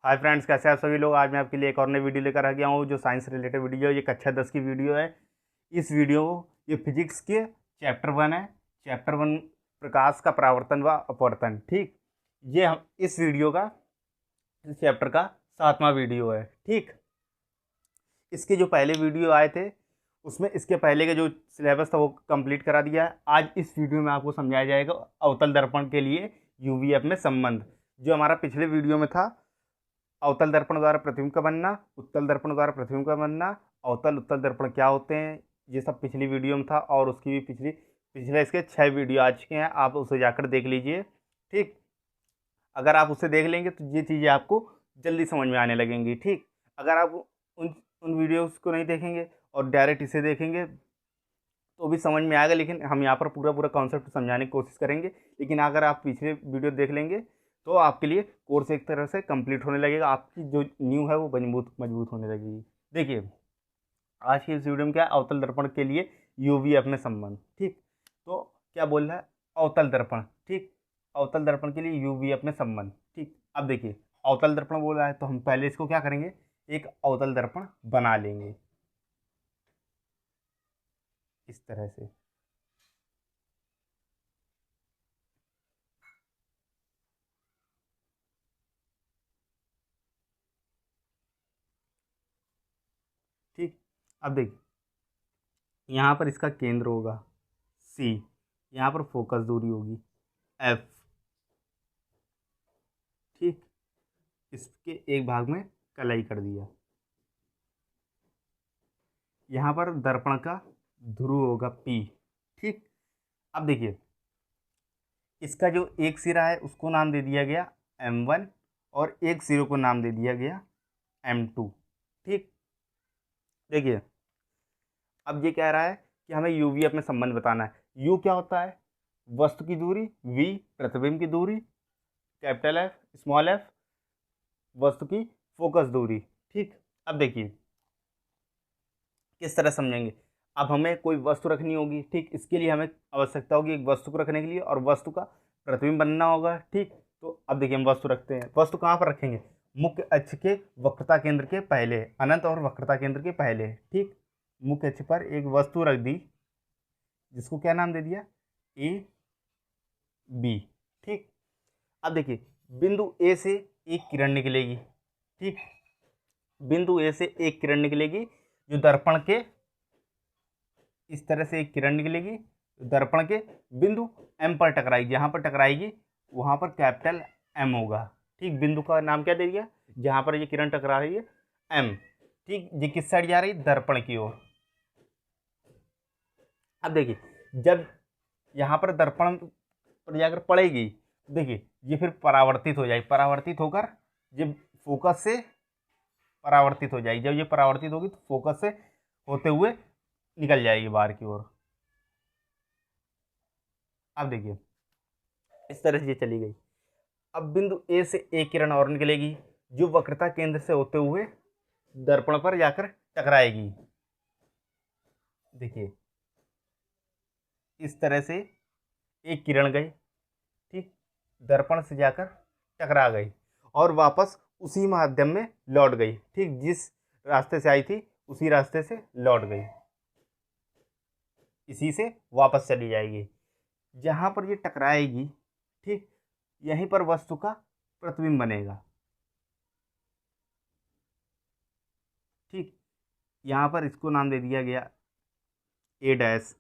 Hi friends, कैसे हैं आप सभी लोग। आज मैं आपके लिए एक और नई वीडियो लेकर आ गया हूँ जो साइंस रिलेटेड वीडियो है। ये कक्षा 10 की वीडियो है। इस वीडियो ये फिजिक्स के चैप्टर 1 है। चैप्टर 1 प्रकाश का परावर्तन व अपवर्तन। ठीक, ये हम इस वीडियो का इस चैप्टर का 7वां वीडियो है। ठीक, इसके जो पहले वीडियो आए थे उसमें इसके पहले का जो सिलेबस था वो कंप्लीट करा दिया है। आज इस वीडियो में आपको समझाया जाएगा अवतल दर्पण के लिए यूवीएफ में संबंध। जो हमारा पिछले वीडियो में था, अवतल दर्पण द्वारा प्रतिबिंब का बनना, उत्तल दर्पण द्वारा प्रतिबिंब का बनना, अवतल उत्तल दर्पण क्या होते हैं, ये सब पिछली वीडियो में था। और उसकी भी पिछले इसके 6 वीडियो आ चुके हैं, आप उसे जाकर देख लीजिए। ठीक, अगर आप उसे देख लेंगे तो ये चीज़ें आपको जल्दी समझ में आने लगेंगी। ठीक, अगर आप उन उन वीडियोस को नहीं देखेंगे और डायरेक्ट इसे देखेंगे तो भी समझ में आएगा, लेकिन हम यहाँ पर पूरा पूरा कॉन्सेप्ट समझाने की कोशिश करेंगे। लेकिन अगर आप पिछले वीडियो देख लेंगे तो आपके लिए कोर्स एक तरह से कंप्लीट होने लगेगा, आपकी जो न्यू है वो मजबूत मजबूत होने लगेगी। देखिए, आज की इस वीडियो में क्या है, अवतल दर्पण के लिए यूवीएफ में संबंध। ठीक, तो क्या बोल रहा है, अवतल दर्पण। ठीक, अवतल दर्पण के लिए यूवीएफ में संबंध। ठीक, अब देखिए, अवतल दर्पण बोल रहा है तो हम पहले इसको क्या करेंगे, एक अवतल दर्पण बना लेंगे इस तरह से। ठीक, अब देखिए, यहाँ पर इसका केंद्र होगा सी, यहाँ पर फोकस दूरी होगी एफ। ठीक, इसके एक भाग में कलाई कर दिया। यहाँ पर दर्पण का ध्रुव होगा पी। ठीक, अब देखिए, इसका जो एक सिरा है उसको नाम दे दिया गया M1 और एक सिरे को नाम दे दिया गया M2। ठीक, देखिए, अब ये कह रहा है कि हमें यूवीएफ में संबंध बताना है। यू क्या होता है, वस्तु की दूरी, वी प्रतिबिंब की दूरी, कैपिटल एफ स्मॉल एफ वस्तु की फोकस दूरी। ठीक, अब देखिए किस तरह समझेंगे। अब हमें कोई वस्तु रखनी होगी। ठीक, इसके लिए हमें आवश्यकता होगी एक वस्तु को रखने के लिए और वस्तु का प्रतिबिंब बनना होगा। ठीक, तो अब देखिए हम वस्तु रखते हैं। वस्तु कहाँ पर रखेंगे, मुख्य अक्ष के वक्रता केंद्र के पहले, अनंत और वक्रता केंद्र के पहले। ठीक, मुख्य अक्ष पर एक वस्तु रख दी जिसको क्या नाम दे दिया, ए बी। ठीक, अब देखिए, बिंदु ए से एक किरण निकलेगी। ठीक, बिंदु ए से एक किरण निकलेगी जो दर्पण के, इस तरह से एक किरण निकलेगी दर्पण के बिंदु एम पर टकराएगी। जहाँ पर टकराएगी वहाँ पर कैपिटल एम होगा। ठीक, बिंदु का नाम क्या दे दिया, जहाँ पर ये किरण टकरा रही है एम। ठीक, ये किस साइड जा रही है, दर्पण की ओर। अब देखिए, जब यहाँ पर दर्पण पर जाकर पड़ेगी, देखिए ये फिर परावर्तित हो जाएगी। परावर्तित होकर ये फोकस से परावर्तित हो जाएगी। जब ये परावर्तित होगी तो फोकस से होते हुए निकल जाएगी बाहर की ओर। अब देखिए, इस तरह से ये चली गई। अब बिंदु ए से एक किरण और निकलेगी जो वक्रता केंद्र से होते हुए दर्पण पर जाकर टकराएगी। देखिए, इस तरह से एक किरण गई, ठीक, दर्पण से जाकर टकरा गई और वापस उसी माध्यम में लौट गई। ठीक, जिस रास्ते से आई थी उसी रास्ते से लौट गई, इसी से वापस चली जाएगी। जहाँ पर ये टकराएगी, ठीक, यहीं पर वस्तु का प्रतिबिंब बनेगा। ठीक, यहाँ पर इसको नाम दे दिया गया ए डैश,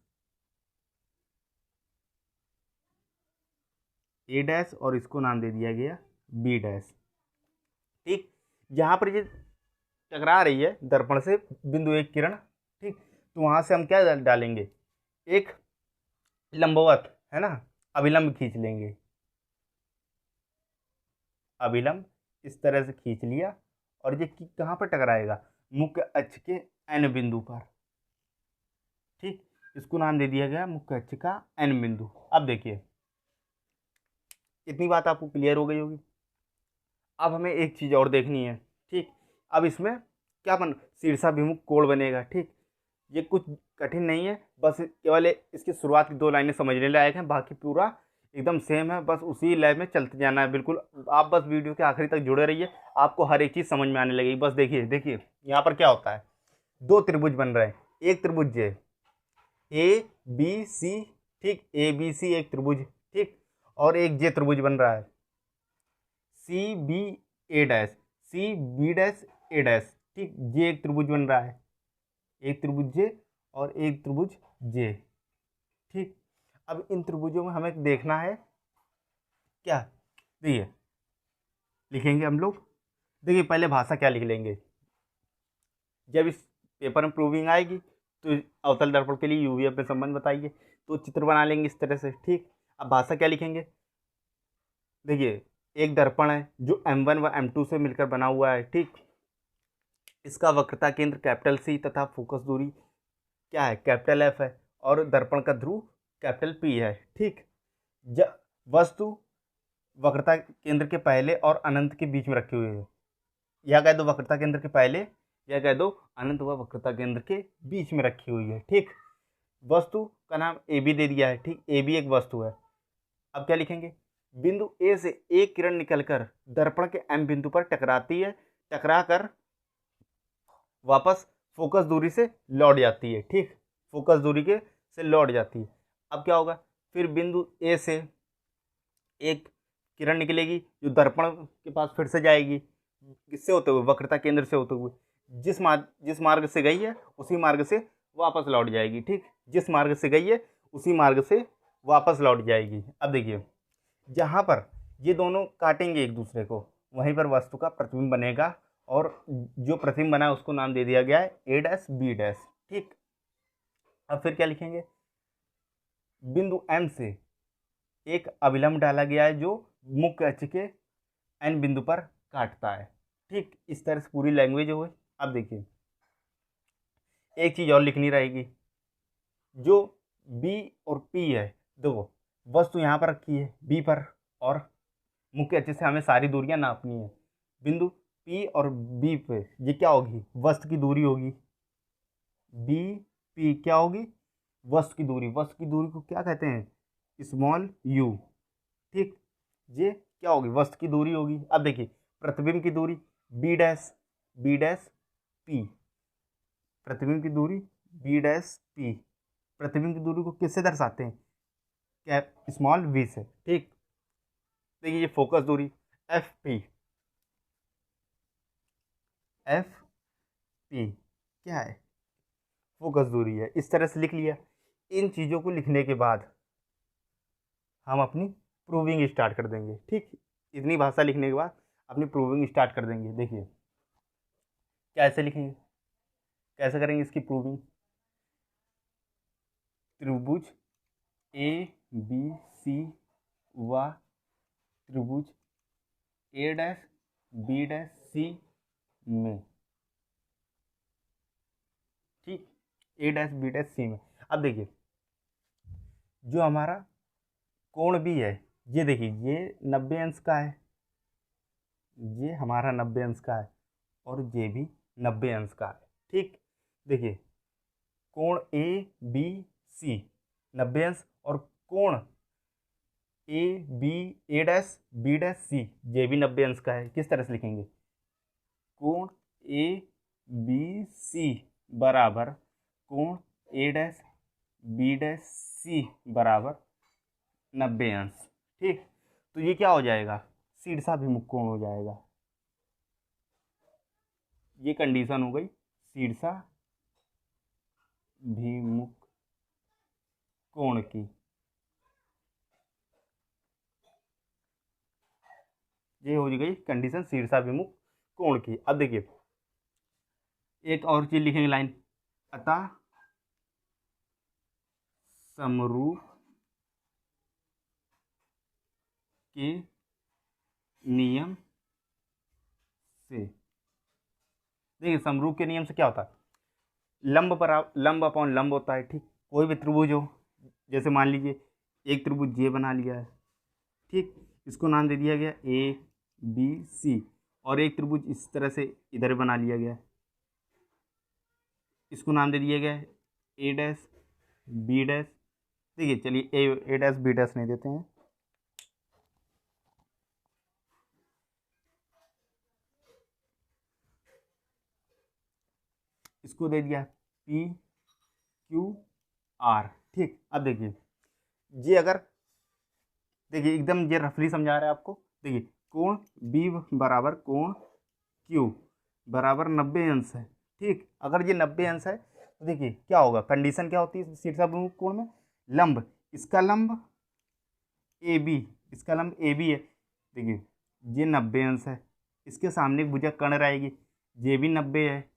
ए डैश, और इसको नाम दे दिया गया बी डैश। ठीक, जहाँ पर ये टकरा रही है दर्पण से बिंदु एक किरण, ठीक, तो वहाँ से हम क्या डालेंगे, एक लंबवत, है ना, अभिलंब खींच लेंगे। अभिलंब इस तरह से खींच लिया और ये कहाँ पर टकराएगा, मुख्य अक्ष के एन बिंदु पर। ठीक, इसको नाम दे दिया गया मुख्य अक्ष का एन बिंदु। अब देखिए, इतनी बात आपको क्लियर हो गई होगी। अब हमें एक चीज़ और देखनी है। ठीक, अब इसमें क्या बन, शीर्षाभिमुख कोण बनेगा। ठीक, ये कुछ कठिन नहीं है, बस केवल इसकी शुरुआत की 2 लाइनें समझने लायक हैं, बाकी पूरा एकदम सेम है, बस उसी लय में चलते जाना है बिल्कुल। आप बस वीडियो के आखिरी तक जुड़े रहिए, आपको हर एक चीज़ समझ में आने लगेगी। बस देखिए देखिए यहाँ पर क्या होता है, दो त्रिभुज बन रहे हैं, एक त्रिभुज जे ए बी सी, ठीक, ए बी सी एक त्रिभुज, ठीक, और एक जे त्रिभुज बन रहा है C B A dash, C B dash A dash, ठीक, जे एक त्रिभुज बन रहा है, एक त्रिभुज जे और एक त्रिभुज जे, ठीक। अब इन त्रिभुजों में हमें देखना है क्या, देखिए लिखेंगे हम लोग, देखिए पहले भाषा क्या लिख लेंगे, जब इस पेपर में प्रूविंग आएगी तो अवतल दर्पण के लिए यूवीएफ में संबंध बताइए, तो चित्र बना लेंगे इस तरह से, ठीक। अब भाषा क्या लिखेंगे, देखिए एक दर्पण है जो M1 व M2 से मिलकर बना हुआ है, ठीक। इसका वक्रता केंद्र कैपिटल सी तथा फोकस दूरी क्या है, कैपिटल एफ है, और दर्पण का ध्रुव कैपिटल पी है, ठीक। वस्तु वक्रता केंद्र के पहले और अनंत के बीच में रखी हुई है, या कह दो वक्रता केंद्र के पहले, या कह दो अनंत व वक्रता केंद्र के बीच में रखी हुई है, ठीक। वस्तु का नाम ए बी दे दिया है, ठीक, ए बी एक वस्तु है। अब क्या लिखेंगे, बिंदु ए से एक किरण निकलकर दर्पण के एम बिंदु पर टकराती है, टकरा कर वापस फोकस दूरी से लौट जाती है, ठीक, फोकस दूरी के से लौट जाती है। अब क्या होगा, फिर बिंदु ए से एक किरण निकलेगी जो दर्पण के पास फिर से जाएगी, किससे होते हुए, वक्रता केंद्र से होते हुए, जिस मार्ग से गई है उसी मार्ग से वापस लौट जाएगी, ठीक, जिस मार्ग से गई है उसी मार्ग से वापस लौट जाएगी। अब देखिए जहाँ पर ये दोनों काटेंगे एक दूसरे को, वहीं पर वस्तु का प्रतिबिंब बनेगा, और जो प्रतिबिंब बना है उसको नाम दे दिया गया है ए डैश बी डैश, ठीक। अब फिर क्या लिखेंगे, बिंदु एम से एक अभिलंब डाला गया है जो मुख्य अक्ष के एन बिंदु पर काटता है, ठीक। इस तरह से पूरी लैंग्वेज हो गई। अब देखिए एक चीज़ और लिखनी रहेगी, जो बी और पी है, देखो वस्तु यहाँ पर रखी है बी पर, और मुख्य अक्ष से हमें सारी दूरियां नापनी है, बिंदु पी और बी पे ये क्या होगी, वस्तु की दूरी होगी, बी पी क्या होगी, वस्तु की दूरी, वस्तु की दूरी को क्या कहते हैं, स्मॉल यू, ठीक। ये क्या होगी, वस्तु की दूरी होगी। अब देखिए प्रतिबिंब की दूरी बी डैश पी, प्रतिबिंब की दूरी बी डैश पी, प्रतिबिंब की दूरी को किससे दर्शाते हैं, कैप स्मॉल वी से, ठीक। देखिए ये फोकस दूरी एफ पी क्या है, फोकस दूरी है, इस तरह से लिख लिया। इन चीज़ों को लिखने के बाद हम अपनी प्रूविंग स्टार्ट कर देंगे, ठीक। इतनी भाषा लिखने के बाद अपनी प्रूविंग स्टार्ट कर देंगे। देखिए कैसे लिखेंगे, कैसे करेंगे इसकी प्रूविंग, त्रिभुज ए बी सी व त्रिभुज ए डैश बी डैश सी में, ठीक, ए डैश बी डैश सी में। अब देखिए जो हमारा कोण भी है, ये देखिए ये 90 अंश का है, ये हमारा 90 अंश का है, और ये भी 90 अंश का है, ठीक। देखिए कोण ए बी सी 90 अंश, और कोण A B A dash B dash C ये भी 90 अंश का है। किस तरह से लिखेंगे, कोण ए बी सी बराबर कोण ए डैश बी डैश सी बराबर 90 अंश, ठीक। तो ये क्या हो जाएगा, शीर्षाभिमुख कोण हो जाएगा, ये कंडीशन हो गई शीर्षाभिमुख कोण की, ये हो गई कंडीशन शीर्षाभिमुख कोण की। अब देखिए एक और चीज लिखेंगे लाइन, अतः समरूप के नियम से, देखिए समरूप के नियम से क्या होता है, लंब अपॉन लंब होता है, ठीक। कोई भी त्रिभुज हो, जैसे मान लीजिए एक त्रिभुज जे बना लिया है, ठीक, इसको नाम दे दिया गया ए बी सी, और एक त्रिभुज इस तरह से इधर बना लिया गया, इसको नाम दे दिया गया है ए डैश बी डैश, देखिए चलिए ए डैश बी डैश नहीं देते हैं, इसको दे दिया पी क्यू आर। ठीक, अब देखिए ये अगर देखिए एकदम ये रफली समझा रहा है आपको। देखिए कोण बी बराबर कोण क्यू बराबर 90 अंश है। ठीक, अगर ये 90 अंश है तो देखिए क्या होगा, कंडीशन क्या होती है शीर्षाभिमुख कोण में, लंब, इसका लंब ए बी, इसका लंब ए बी है। देखिए ये 90 अंश है, इसके सामने एक भुजा कर्ण रहेगी, ये भी 90 है,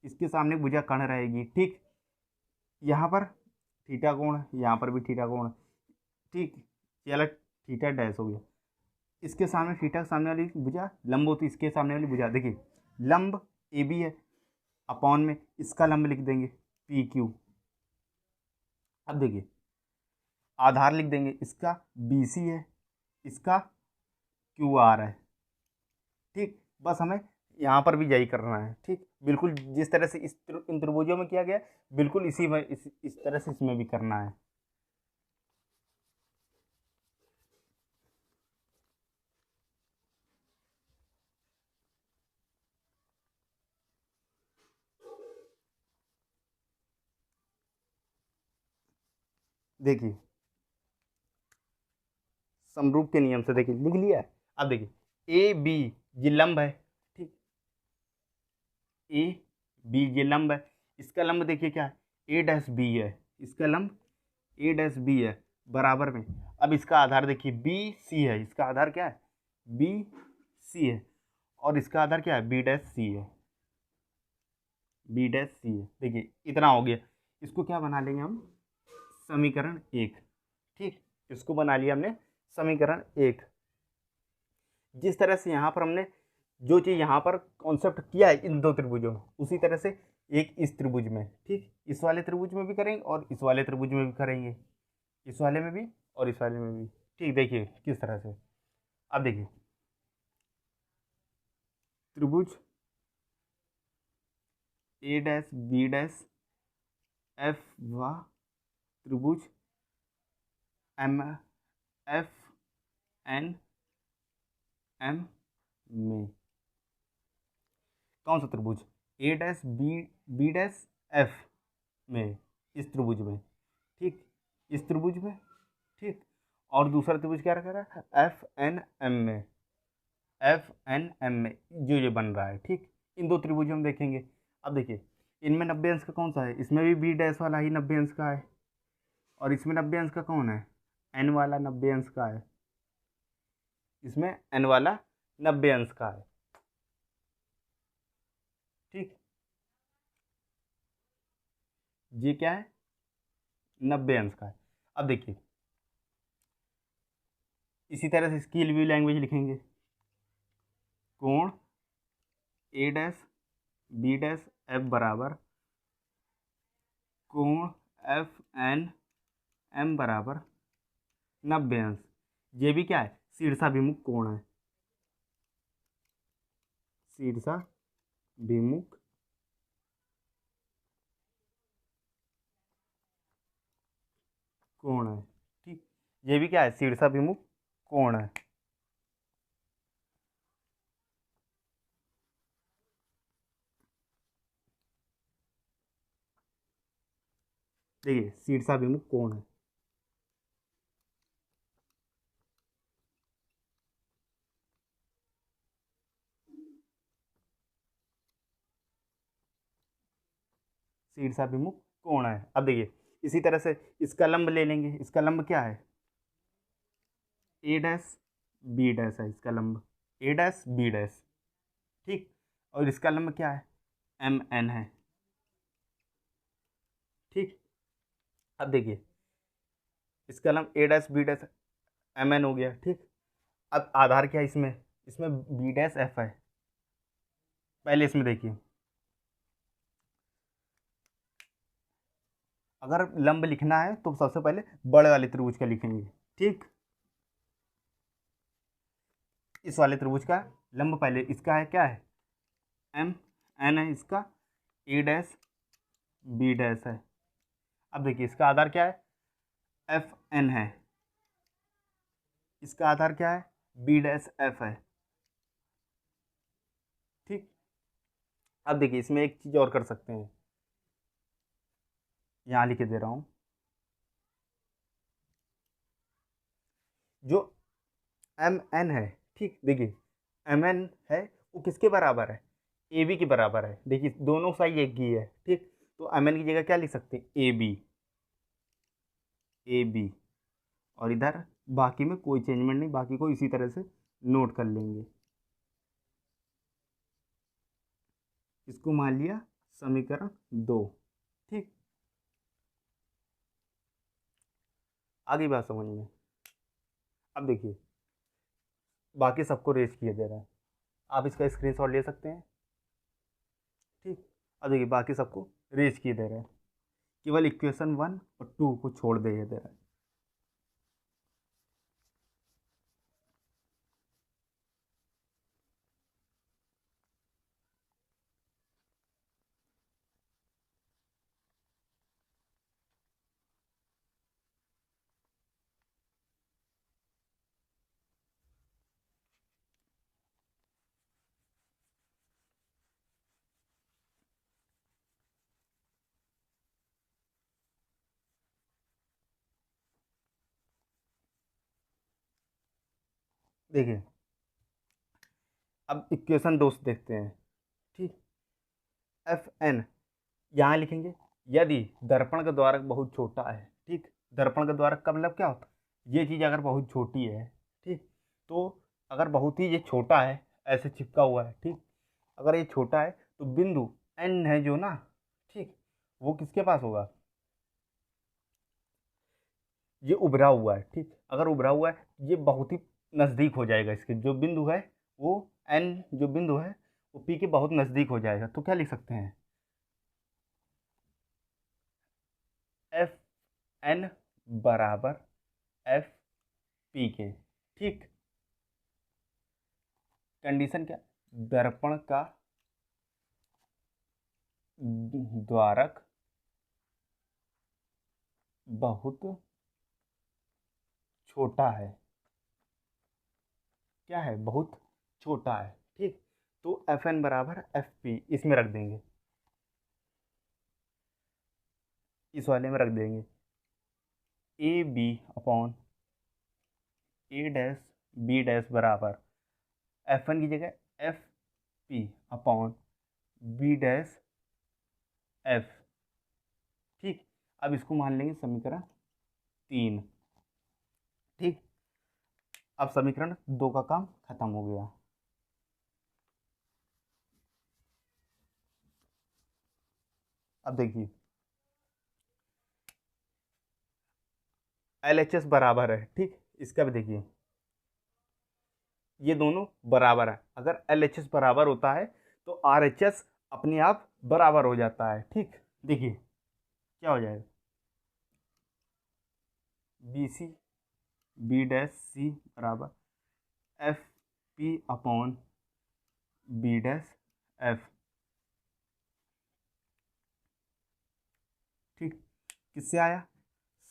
इसके सामने भुजा कर्ण रहेगी। ठीक, यहाँ पर थीटा कोण है, यहाँ पर भी थीटा कोण है। ठीक, ये अलग थीटा डैश हो गया, इसके सामने थीटा के सामने वाली भुजा लंब होती है, इसके सामने वाली भुजा देखिए लंब ए बी है, अपॉन में इसका लंब लिख देंगे पी क्यू। अब देखिए आधार लिख देंगे, इसका बी सी है, इसका क्यू आर है। ठीक, बस हमें यहाँ पर भी यही करना है। ठीक, बिल्कुल जिस तरह से इन त्रिभुजों में किया गया बिल्कुल इसी में इस तरह से इसमें भी करना है। देखिए समरूप के नियम से देखिए लिख लिया है। अब देखिए ए बी ये लंब है। ठीक, ए बी ये लंब है, इसका लंब देखिए क्या है, ए डैश बी है, इसका लंब ए डैश बी है बराबर में। अब इसका आधार देखिए बी सी है, इसका आधार क्या है बी सी है, और इसका आधार क्या है बी डैश सी है, बी डैश सी है। देखिए इतना हो गया, इसको क्या बना लेंगे हम, समीकरण 1। ठीक, इसको बना लिया हमने समीकरण 1। जिस तरह से यहाँ पर हमने जो चीज़ यहाँ पर कॉन्सेप्ट किया है इन दो त्रिभुजों में, उसी तरह से एक इस त्रिभुज में, ठीक, इस वाले त्रिभुज में भी करेंगे और इस वाले त्रिभुज में भी करेंगे, इस वाले में भी और इस वाले में भी। ठीक, देखिए किस तरह से। अब देखिए त्रिभुज ए डैश बी डैश एफ व त्रिभुज एम एफ एन एम में कौन सा त्रिभुज, ए डैश बी डैश एफ में, इस त्रिभुज में। ठीक, इस त्रिभुज में। ठीक, और दूसरा त्रिभुज क्या रखा है एफ एन एम में, एफ एन एम में जो ये बन रहा है। ठीक, इन दो त्रिभुजों में देखेंगे। अब देखिए इनमें 90 अंश का कौन सा है, इसमें भी बी डैश वाला ही 90 अंश का है, और इसमें 90 अंश का कौन है, एन वाला 90 अंश का है, इसमें एन वाला 90 अंश का है। ठीक, ये क्या है 90 अंश का है। अब देखिए इसी तरह से इसकी रिव्यू लैंग्वेज लिखेंगे, कोण ए डैश बी डैश एफ बराबर कोण एफ एन एम बराबर 90 अंश। ये भी क्या है शीर्षाभिमुख कोण है, शीर्षाभिमुख कोण है। ठीक, ये भी क्या है शीर्षाभिमुख कोण है। देखिए शीर्षाभिमुख कोण है। शीर्षाभिमुख कोण है। अब देखिए इसी तरह से इसका लंब ले लेंगे, इसका लंब क्या है ए डैश बी डैश है, इसका लंब ए डैश बी डैश। ठीक, और इसका लंब क्या है एम एन है। ठीक, अब देखिए इसका लंब A dash B dash M N हो गया। ठीक, अब आधार क्या है इसमें, इसमें बी डैश एफ है। पहले इसमें देखिए अगर लंब लिखना है तो सबसे पहले बड़े वाले त्रिभुज का लिखेंगे। ठीक, इस वाले त्रिभुज का लंब पहले इसका है क्या है एम एन है, इसका ए डैश बी डैश है। अब देखिए इसका आधार क्या है एफ एन है, इसका आधार क्या है बी डैश एफ है। ठीक, अब देखिए इसमें एक चीज़ और कर सकते हैं, यहाँ लिख के दे रहा हूँ। जो एम एन है, ठीक, देखिए एम एन है वो किसके बराबर है, ए बी के बराबर है। देखिए दोनों साइड एक ही है, ठीक, तो एम एन की जगह क्या लिख सकते हैं, ए बी, ए बी। और इधर बाकी में कोई चेंजमेंट नहीं, बाकी को इसी तरह से नोट कर लेंगे। इसको मान लिया समीकरण 2, ठीक। आगे बात समझ में। अब देखिए बाकी सबको रेज किए दे रहा है, आप इसका स्क्रीनशॉट ले सकते हैं, ठीक। अब देखिए बाकी सबको रेज किए दे रहे हैं, केवल इक्वेशन 1 और 2 को छोड़ दे रहा है। देखिए अब इक्वेशन 2 से देखते हैं, ठीक। एफ एन यहाँ लिखेंगे, यदि दर्पण का द्वारक बहुत छोटा है, ठीक, दर्पण का द्वारक का मतलब क्या होता है, ये चीज़ अगर बहुत छोटी है, ठीक, तो अगर बहुत ही ये छोटा है, ऐसे चिपका हुआ है, ठीक, अगर ये छोटा है तो बिंदु एन है जो ना, ठीक, वो किसके पास होगा, ये उभरा हुआ है, ठीक, अगर उभरा हुआ है ये बहुत ही नज़दीक हो जाएगा, इसके जो बिंदु है वो एन जो बिंदु है वो पी के बहुत नज़दीक हो जाएगा, तो क्या लिख सकते हैं, एफ एन बराबर एफ पी के, ठीक। कंडीशन क्या, दर्पण का द्वारक बहुत छोटा है, क्या है, बहुत छोटा है, ठीक, तो एफ एन बराबर एफ पी इसमें रख देंगे, इस वाले में रख देंगे, A B upon A dash B dash बराबर एफ एन की जगह F P upon B dash F, ठीक। अब इसको मान लेंगे समीकरण 3, ठीक। अब समीकरण 2 का काम खत्म हो गया। अब देखिए एल एच एस बराबर है, ठीक, इसका भी देखिए ये दोनों बराबर है, अगर एल एच एस बराबर होता है तो आर एच एस अपने आप बराबर हो जाता है, ठीक। देखिए क्या हो जाएगा, B C B dash C बराबर F P upon B dash F, ठीक। किससे आया,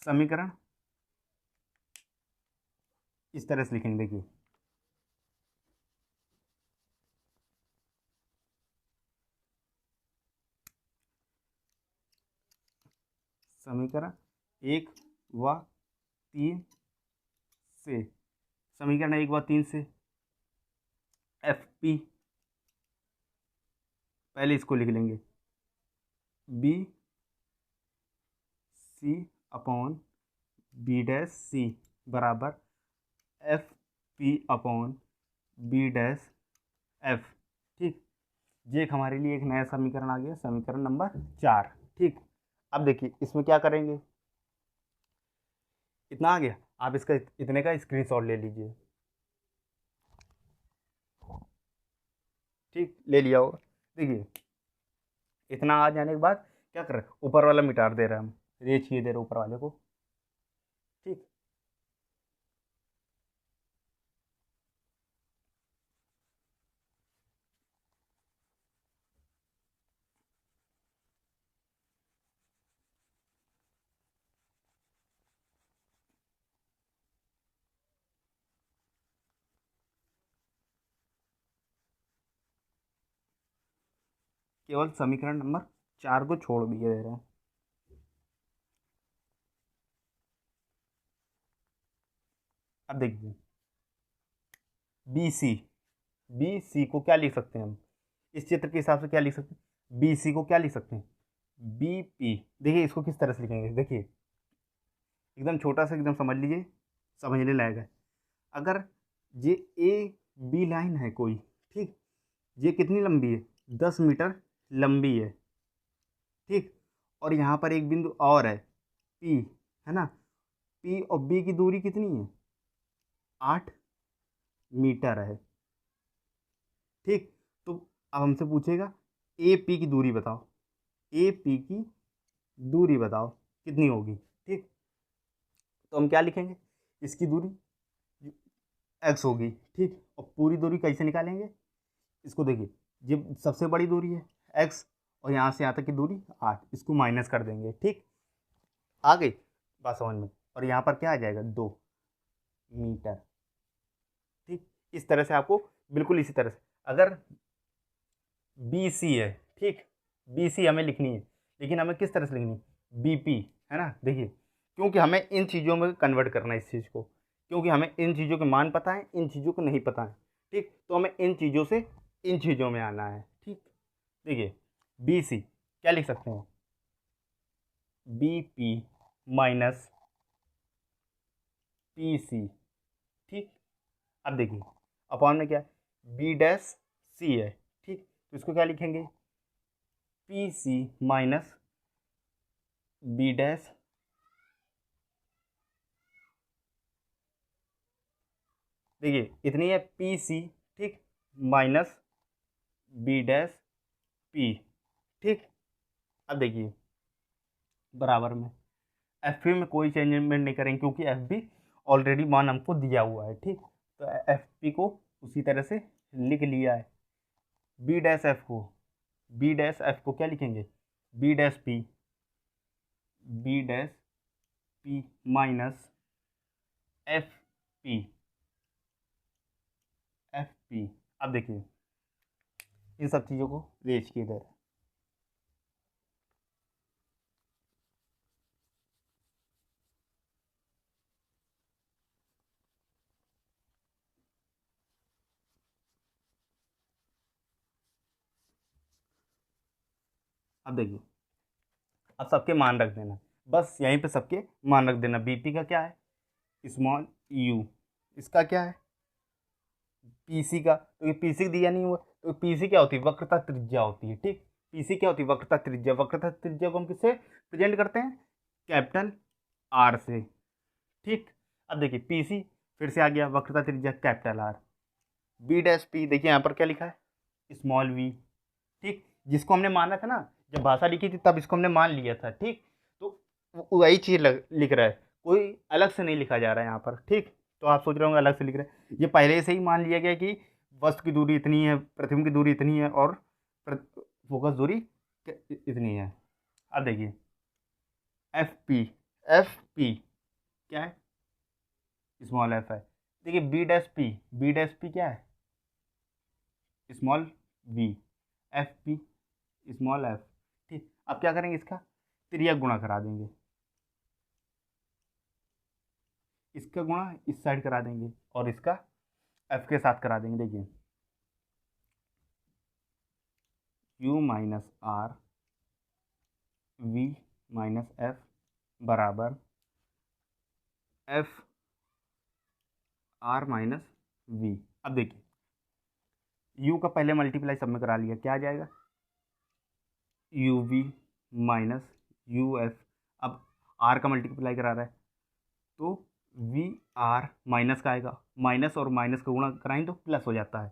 समीकरण इस तरह से लिखेंगे, देखिए समीकरण 1 व 3 से, समीकरण 1 व 3 से एफ पी, पहले इसको लिख लेंगे, B C upon B dash C बराबर F P upon B dash F, ठीक। ये एक हमारे लिए एक नया समीकरण आ गया, समीकरण नंबर 4, ठीक। अब देखिए इसमें क्या करेंगे, इतना आ गया, आप इसका इतने का स्क्रीनशॉट ले लीजिए, ठीक, ले लिया होगा। देखिए इतना आ जाने के बाद क्या कर रहे हैं, ऊपर वाला मिटा दे रहे हैं हम, रेज किए दे रहे ऊपर वाले को, ठीक। केवल समीकरण नंबर 4 को छोड़ दिए दे रहे हैं, अब देखिए बी सी, बी सी को क्या लिख सकते हैं हम इस चित्र के हिसाब से, क्या लिख सकते हैं, बी सी को क्या लिख सकते हैं, बी पी। देखिए इसको किस तरह से लिखेंगे, देखिए एकदम छोटा सा, एकदम समझ लीजिए, समझने लायक है। अगर ये ए बी लाइन है कोई, ठीक, ये कितनी लंबी है, 10 मीटर लंबी है, ठीक, और यहाँ पर एक बिंदु और है पी, है ना, पी और बी की दूरी कितनी है, 8 मीटर है, ठीक। तो अब हमसे पूछेगा ए पी की दूरी बताओ, ए पी की दूरी बताओ कितनी होगी, ठीक। तो हम क्या लिखेंगे, इसकी दूरी एक्स होगी, ठीक, और पूरी दूरी कैसे निकालेंगे, इसको देखिए, ये सबसे बड़ी दूरी है एक्स, और यहाँ से यहाँ तक की दूरी 8, इसको माइनस कर देंगे, ठीक। आ गई बात समझ में, और यहाँ पर क्या आ जाएगा, 2 मीटर, ठीक। इस तरह से आपको, बिल्कुल इसी तरह से, अगर बी सी है, ठीक, बी सी हमें लिखनी है, लेकिन हमें किस तरह से लिखनी है, बी पी, है ना, देखिए क्योंकि हमें इन चीज़ों में कन्वर्ट करना है इस चीज़ को, क्योंकि हमें इन चीज़ों के मान पता है, इन चीज़ों को नहीं पता है, ठीक, तो हमें इन चीज़ों से इन चीज़ों में आना है, ठीक। देखिए बी सी क्या लिख सकते हैं, B P minus P C, ठीक। अब देखिए अपॉन में क्या है, बी डैश सी है, ठीक, तो इसको क्या लिखेंगे, P C minus B dash, देखिए इतनी है पी सी, ठीक, माइनस बी डैश पी, ठीक। अब देखिए बराबर में एफ पी में कोई चेंजमेंट नहीं करेंगे, क्योंकि एफ बी ऑलरेडी मान हमको दिया हुआ है, ठीक, तो एफ पी को उसी तरह से लिख लिया है। बी डैश एफ को, बी डैश एफ को क्या लिखेंगे, B dash P, B dash P minus F P, F P. अब देखिए इन सब चीज़ों को रेज की इधर, अब देखिए अब सबके मान रख देना, बस यहीं पे सबके मान रख देना। बीपी का क्या है, स्मॉल यू, इसका क्या है, पीसी का, तो ये पीसी दिया नहीं हुआ, तो पीसी क्या होती है, वक्रता त्रिज्या होती है, ठीक। पीसी क्या होती है, वक्रता त्रिज्या, वक्रता त्रिज्या को हम किससे प्रेजेंट करते हैं, कैपिटल आर से, ठीक। अब देखिए पीसी फिर से आ गया, वक्रता त्रिज्या capital R, B dash P, देखिए यहाँ पर क्या लिखा है, स्मॉल वी, ठीक, जिसको हमने माना था ना, जब भाषा लिखी थी तब इसको हमने मान लिया था, ठीक, तो वही चीज़ लिख रहा है, कोई अलग से नहीं लिखा जा रहा है यहाँ पर, ठीक। तो आप सोच रहे होंगे अलग से लिख रहे हैं, ये पहले से ही मान लिया गया कि वस्तु की दूरी इतनी है, प्रतिबिंब की दूरी इतनी है, और फोकस दूरी इतनी है। अब देखिए एफ पी, एफ पी क्या है, स्मॉल एफ है, देखिए B dash P, B dash P क्या है, small v, F P small f, ठीक। अब क्या करेंगे, इसका तिर्यक गुणा करा देंगे, इसका गुणा इस साइड करा देंगे, और इसका एफ के साथ करा देंगे, देखिए u minus r v minus f बराबर एफ आर माइनस वी। अब देखिए यू का पहले मल्टीप्लाई सब में करा लिया, क्या आ जाएगा, u we minus you f, अब आर का मल्टीप्लाई करा रहा है, तो वी आर माइनस का आएगा, माइनस और माइनस का गुणा कराएंगे तो प्लस हो जाता है,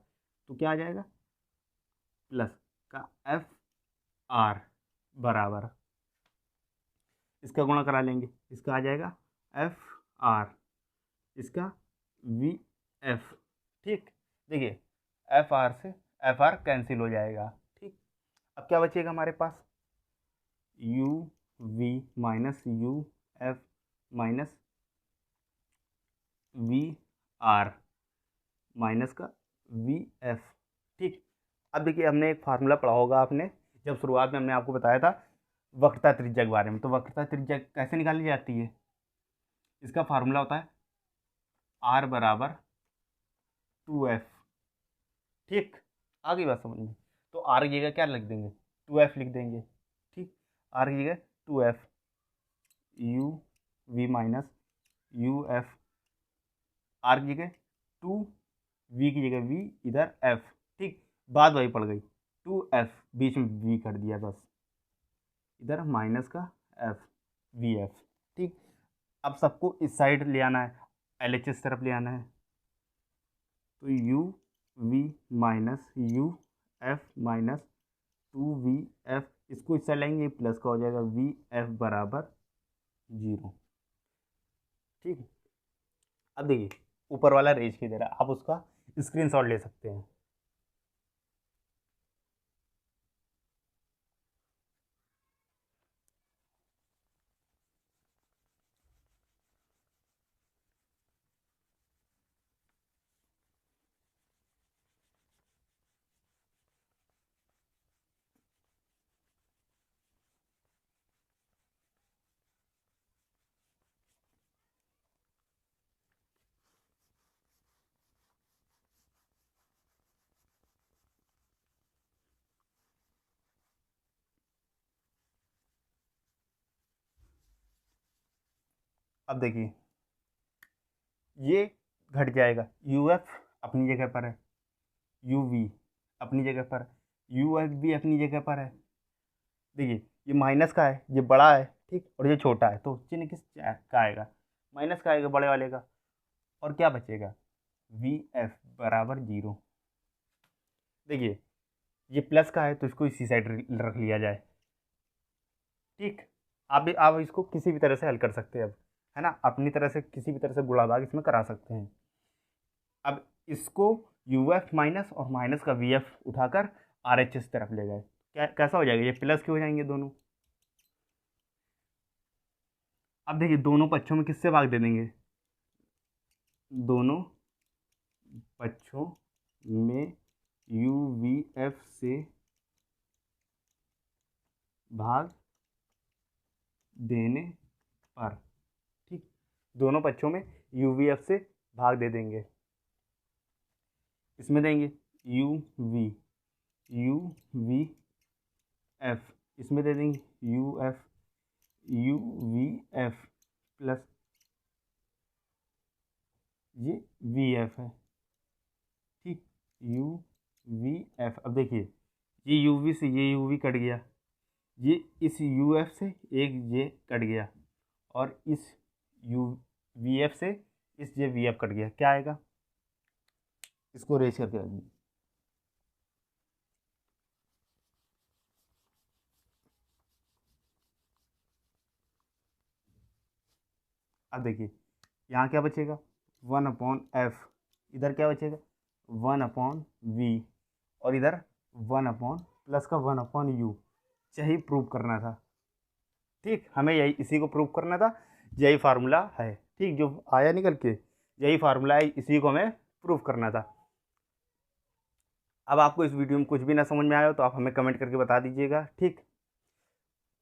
तो क्या आ जाएगा, प्लस का एफ आर बराबर, इसका गुणा करा लेंगे, इसका आ जाएगा एफ आर, इसका वी एफ, ठीक। देखिए एफ आर से एफ आर कैंसिल हो जाएगा, ठीक। अब क्या बचेगा हमारे पास, U we minus U F minus V R minus का वी एफ, ठीक। अब देखिए हमने एक फार्मूला पढ़ा होगा आपने, जब शुरुआत में हमने आपको बताया था वक्रता त्रिज्या के बारे में, तो वक्रता त्रिज्या कैसे निकाली जाती है, इसका फार्मूला होता है आर बराबर 2f। ठीक, आ गई बात समझ में। तो आर की जगह क्या लिख देंगे, 2f लिख देंगे। ठीक, आर की जगह 2f, u we minus you f, r की जगह 2, वी की जगह वी, इधर एफ। ठीक, बात वही पड़ गई, 2f बीच में वी कर दिया बस, इधर माइनस का एफ, वी एफ। ठीक, अब सबको इस साइड ले आना है, एल एच एस तरफ ले आना है, तो u we minus U F minus 2v f, इसको इस साइड लाएंगे प्लस का हो जाएगा वी एफ बराबर 0। ठीक, अब देखिए ऊपर वाला रेज की दे रहा है, आप उसका स्क्रीनशॉट ले सकते हैं। अब देखिए ये घट जाएगा, यू एफ अपनी जगह पर है, यू वी अपनी जगह पर है, यू एफ भी अपनी जगह पर है। देखिए ये माइनस का है, ये बड़ा है, ठीक, और ये छोटा है, तो चिन्ह किस का आएगा, माइनस का आएगा, बड़े वाले का। और क्या बचेगा, वी एफ बराबर 0। देखिए ये प्लस का है तो इसको इसी साइड रख लिया जाए। ठीक, आप इसको किसी भी तरह से हल कर सकते हैं अब, है ना, अपनी तरह से किसी भी तरह से गुणा भाग इसमें करा सकते हैं। अब इसको यू एफ माइनस और माइनस का वी एफ उठाकर आर एच एस तरफ ले गए, क्या कैसा हो जाएगा, ये प्लस के हो जाएंगे दोनों। अब देखिए दोनों पक्षों में किससे भाग दे देंगे, दोनों पक्षों में यू वी एफ से भाग देने पर। ठीक, दोनों पक्षों में यू वी एफ से भाग दे देंगे, इसमें देंगे यू वी एफ, इसमें दे देंगे यू वी एफ प्लस ये वी एफ है। ठीक, यू वी एफ। अब देखिए ये यू वी से ये यू वी कट गया, ये इस यू एफ से एक ये कट गया, और इस यू वी एफ से इस ये वी एफ कट गया, क्या आएगा, इसको रेज करके रख दीजिए। अब देखिए यहाँ क्या बचेगा, 1/f, इधर क्या बचेगा 1/v, और इधर 1 प्लस का 1/u। यही प्रूव करना था। ठीक, हमें यही इसी को प्रूव करना था, यही फार्मूला है। ठीक, जो आया निकल के यही फार्मूला है, इसी को हमें प्रूव करना था। अब आपको इस वीडियो में कुछ भी ना समझ में आया हो तो आप हमें कमेंट करके बता दीजिएगा। ठीक,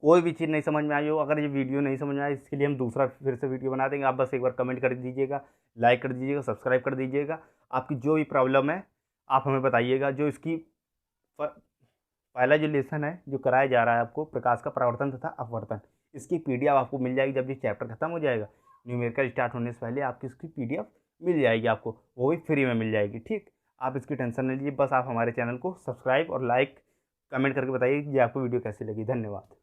कोई भी चीज़ नहीं समझ में आई हो, अगर ये वीडियो नहीं समझ में आए इसके लिए हम दूसरा फिर से वीडियो बना देंगे, आप बस एक बार कमेंट कर दीजिएगा, लाइक कर दीजिएगा, सब्सक्राइब कर दीजिएगा। आपकी जो भी प्रॉब्लम है आप हमें बताइएगा। जो इसकी पहला जो लेसन है जो कराया जा रहा है आपको, प्रकाश का परावर्तन तथा अपवर्तन, इसकी पीडीएफ आपको मिल जाएगी जब ये चैप्टर खत्म हो जाएगा, न्यूमेरिकल स्टार्ट होने से पहले आपकी इसकी पीडीएफ मिल जाएगी आपको, वो भी फ्री में मिल जाएगी। ठीक, आप इसकी टेंशन नहीं लीजिए, बस आप हमारे चैनल को सब्सक्राइब और लाइक कमेंट करके बताइए कि आपको वीडियो कैसी लगी। धन्यवाद।